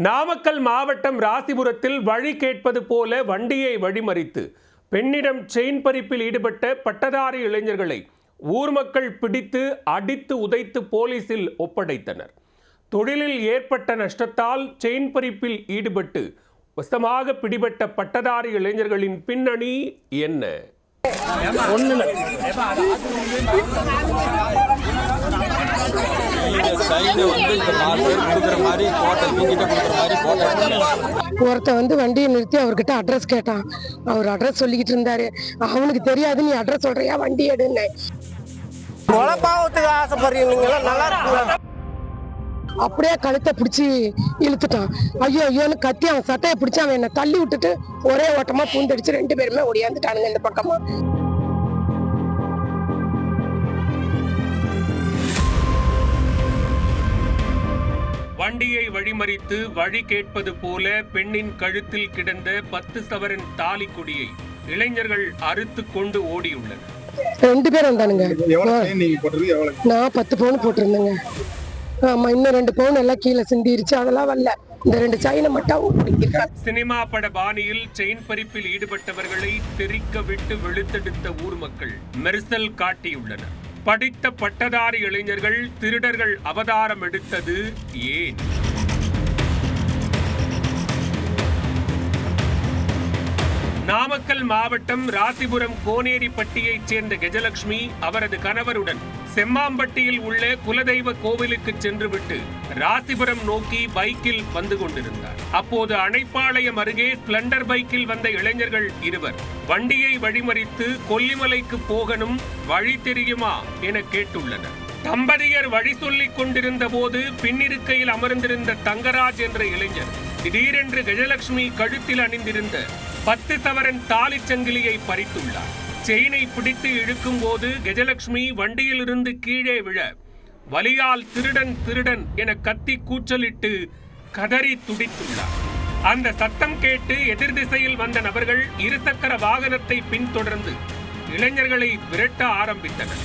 நாமக்கல் மாவட்டம் ராசிபுரத்தில் வழி கேட்பது போல வண்டியை வழிமறித்து பெண்ணிடம் செயின் பறிப்பில் ஈடுபட்ட பட்டதாரி இளைஞர்களை ஊர் மக்கள் பிடித்து அடித்து உதைத்து போலீசில் ஒப்படைத்தனர். தொழிலில் ஏற்பட்ட நஷ்டத்தால் செயின் பறிப்பில் ஈடுபட்டு வசமாக பிடிபட்ட பட்டதாரி இளைஞர்களின் பின்னணி என்ன? ஒருத்த வண்டியை நிறுத்தி அவர்கிட்ட அட்ரஸ் கேட்டான். அவர் அட்ரஸ் சொல்லிக்கிட்டு இருந்தாரு. அவனுக்கு தெரியாது, நீ அட்ரஸ் சொல்றியா, வண்டி எடுன்னு. ஆசைப்படுறீங்களா? நல்லா இருக்கு. அப்படியே கழுத்தை பிடிச்சி இழுத்துட்டான். ஐயோ ஐயோன்னு கத்தி அவன் சட்டையை பிடிச்சி அவன் என்ன தள்ளி விட்டுட்டு ஒரே ஓட்டமா பூந்தடிச்சு 2 பேருமே ஓடியாந்துட்டானுங்க இந்த பக்கமா. வண்டியை வழிமறித்து வழி கேட்பது போல பெண்ணின் கழுத்தில் கிடந்த 10 சவரன் தாலி கொடியை இளைஞர்கள் அறுத்து கொண்டு ஓடியுள்ளனர். 2 பேர் வந்தானுங்க. நான் 10 பவுன் போட்டிருந்தேங்க. ஆமா, இன்னும் 2 பவுன் எல்லாம் கீழே சிந்திருச்சு. அதெல்லாம் வரல. இந்த 2 செயினை மட்டும். சினிமா பட பாணியில் செயின் பறிப்பில் ஈடுபட்டவர்களை தெரிக்க விட்டு வெளுத்தெடுத்த ஊர் மக்கள் மெரிசல் காட்டியுள்ளனர். படித்த பட்டதாரி இளைஞர்கள் திருடர்கள் அவதாரம் எடுத்தது ஏன்? நாமக்கல் மாவட்டம் ராசிபுரம் கோனேரிப்பட்டியைச் சேர்ந்த கஜலட்சுமி அவரது கணவருடன் செம்மாம்பட்டியில் உள்ள குலதெய்வ கோவிலுக்கு சென்றுவிட்டு ராசிபுரம் நோக்கி பைக்கில் வந்து கொண்டிருந்தார். அப்போது அணைப்பாளையம் அருகே ஸ்பிளண்டர் பைக்கில் வந்த இளைஞர்கள் இருவர் வண்டியை வழிமறித்து கொல்லிமலைக்கு போகணும், வழி தெரியுமா என கேட்டுள்ளனர். தம்பதியர் வழி சொல்லிக் கொண்டிருந்த போது பின்னிருக்கையில் அமர்ந்திருந்த தங்கராஜ் என்ற இளைஞர் திடீரென்று கஜலட்சுமி கழுத்தில் அணிந்திருந்த 10 சவரன் தாலி சங்கிலியை பறித்துள்ளார். செயினை பிடித்து இழுக்கும் போது கஜலட்சுமி வண்டியிலிருந்து கீழே விழ வலியால் திருடன் திருடன் என கத்தி கூச்சலிட்டு கதறி துடித்துள்ளார். அந்த சத்தம் கேட்டு எதிர் திசையில் வந்த நபர்கள் இருசக்கர வாகனத்தை பின்தொடர்ந்து இளைஞர்களை விரட்ட ஆரம்பித்தனர்.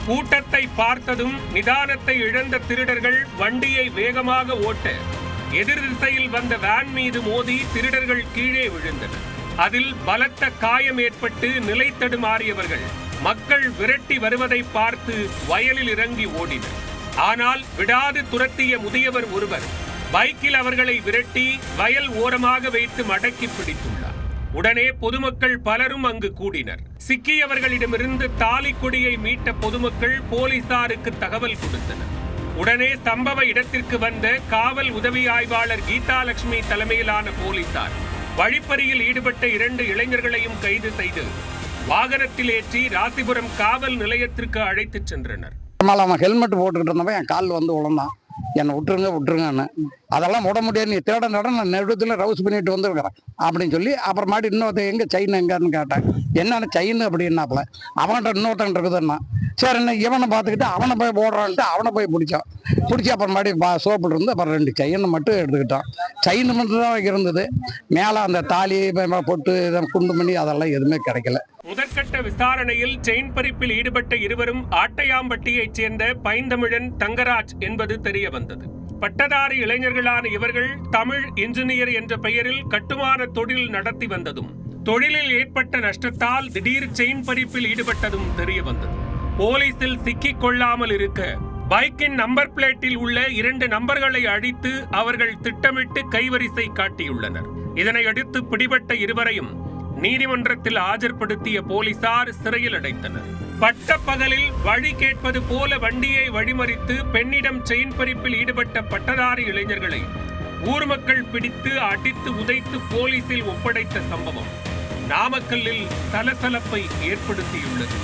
கூட்டத்தை பார்த்ததும் நிதானத்தை இழந்த திருடர்கள் வண்டியை வேகமாக ஓட்ட எதிர் திசையில் வந்த வேன் மீது மோதி திருடர்கள் கீழே விழுந்தனர். அதில் பலத்த காயம் ஏற்பட்டு நிலை தடுமாறியவர்கள் மக்கள் விரட்டி வருவதை பார்த்து வயலில் இறங்கி ஓடினர். ஆனால் விடாது துரத்திய முதியவர் ஒருவர் பைக்கில் அவர்களை விரட்டி வயல் ஓரமாக வைத்து மடக்கி பிடித்துள்ளார். உடனே பொதுமக்கள் பலரும் அங்கு கூடினர். சிக்கியவர்களிடமிருந்து தாலி கொடியை மீட்ட பொதுமக்கள் போலீசாருக்கு தகவல் கொடுத்தனர். உடனே சம்பவ இடத்திற்கு வந்த காவல் உதவி ஆய்வாளர் கீதாலட்சுமி தலைமையிலான போலீசார் வழிப்பறியில் ஈடுபட்ட 2 இளைஞர்களையும் கைது செய்து வாகனத்தில் ஏற்றி ராசிபுரம் காவல் நிலையத்திற்கு அழைத்துச் சென்றனர். அவன் ஹெல்மெட் போட்டுக்கிட்டு இருந்தவன் என் காலில் வந்து விழுந்தான். என்னை விட்டுருங்கன்னு. அதெல்லாம் விட முடியாது, நீ தேட நான் நெடுத்தில் ரவுஸ் பண்ணிட்டு வந்துருக்கிறேன் அப்படின்னு சொல்லி அப்புறமாட்டி இன்னொருத்த எங்கே செயின் எங்கன்னு கேட்டேன். என்னென்ன செயின் அப்படின்னாப்புல அவன்கிட்ட இன்னொருத்தன் இருக்குதுன்னா சரி என்ன இவனை பார்த்துக்கிட்டு அவனை போய் போடுறான்ட்டு அவனை போய் பிடிச்சி அப்புறமாட்டி சோப்பில் இருந்து அப்புறம் 2 செயினை மட்டும் எடுத்துக்கிட்டான். செயின் மட்டும் தான் இருந்தது. மேலே அந்த தாலி பொட்டு குண்டு பண்ணி அதெல்லாம் எதுவுமே கிடைக்கல. முதற்கட்ட விசாரணையில் செயின் பறிப்பில் ஈடுபட்ட இருவரும் ஆட்டையாம்பட்டியைச் சேர்ந்த பைந்தமிழன், தங்கராஜ் என்பது தெரிய வந்தது. பட்டதாரி இளைஞர்களான இவர்கள் தமிழ் இன்ஜினியர் என்ற பெயரில் கட்டுமான தொழில் நடத்தி வந்ததும் தொழிலில் ஏற்பட்ட நஷ்டத்தால் திடீர் செயின் பறிப்பில் ஈடுபட்டதும் தெரிய வந்தது. போலீசில் சிக்கிக் கொள்ளாமல் இருக்க பைக்கின் நம்பர் பிளேட்டில் உள்ள 2 நம்பர்களை அழித்து அவர்கள் திட்டமிட்டு கைவரிசை காட்டியுள்ளனர். இதனையடுத்து பிடிபட்ட இருவரையும் நீதிமன்றத்தில் ஆஜர்படுத்திய போலீசார் சிறையில் அடைத்தனர். பட்ட பகலில் வழி கேட்பது போல வண்டியை வழிமறித்து பெண்ணிடம் செயின் பறிப்பில் ஈடுபட்ட பட்டதாரி இளைஞர்களை ஊர் மக்கள் பிடித்து அடித்து உதைத்து போலீசில் ஒப்படைத்த சம்பவம் நாமக்கல்லில் சலசலப்பை ஏற்படுத்தியுள்ளது.